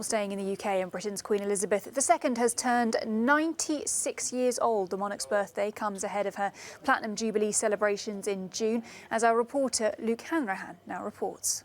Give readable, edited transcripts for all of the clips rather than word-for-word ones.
Well, staying in the UK, and Britain's Queen Elizabeth II has turned 96 years old. The monarch's birthday comes ahead of her Platinum Jubilee celebrations in June, as our reporter Luke Hanrahan now reports.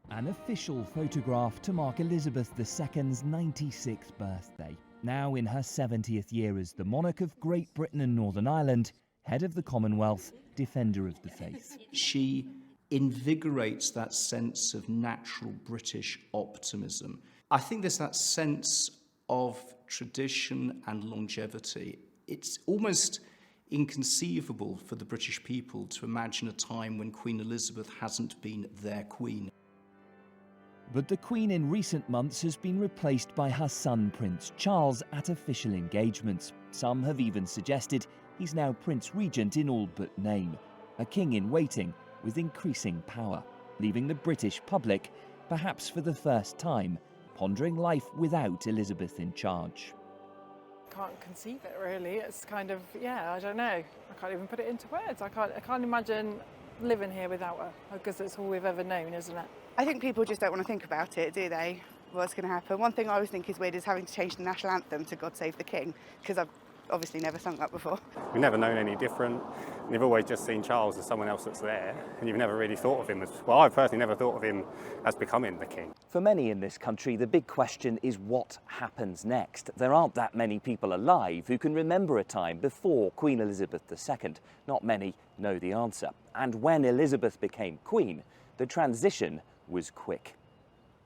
An official photograph to mark Elizabeth II's 96th birthday. Now in her 70th year as the monarch of Great Britain and Northern Ireland, head of the Commonwealth, defender of the faith. She invigorates that sense of natural British optimism. I think there's that sense of tradition and longevity. It's almost inconceivable for the British people to imagine a time when Queen Elizabeth hasn't been their queen. But the Queen in recent months has been replaced by her son Prince Charles at official engagements. Some have even suggested he's now Prince Regent in all but name, a king in waiting with increasing power, leaving the British public, perhaps for the first time, pondering life without Elizabeth in charge. Can't conceive it really. It's kind of, I don't know. I can't even put it into words. I can't imagine living here without her, because it's all we've ever known, isn't it? I think people just don't want to think about it, do they? What's going to happen? One thing I always think is weird is having to change the national anthem to God Save the King, because I've obviously never sung that before. We've never known any different. You've always just seen Charles as someone else that's there, and you've never really thought of him as, well, I personally never thought of him as becoming the king. For many in this country, the big question is what happens next. There aren't that many people alive who can remember a time before Queen Elizabeth II. Not many know the answer. And when Elizabeth became queen, the transition was quick.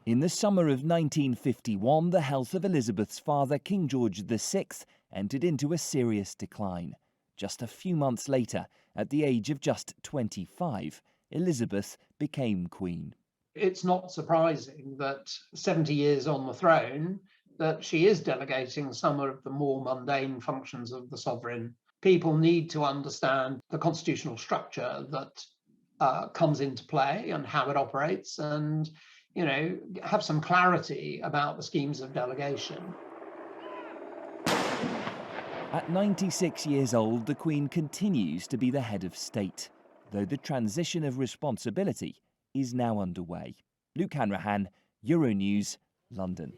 In the summer of 1951, the health of Elizabeth's father, King George VI, entered into a serious decline. Just a few months later, at the age of just 25, Elizabeth became queen. It's not surprising that 70 years on the throne, that she is delegating some of the more mundane functions of the sovereign. People need to understand the constitutional structure that comes into play and how it operates, and have some clarity about the schemes of delegation. At 96 years old, the Queen continues to be the head of state, though the transition of responsibility is now underway. Luke Hanrahan, Euronews, London.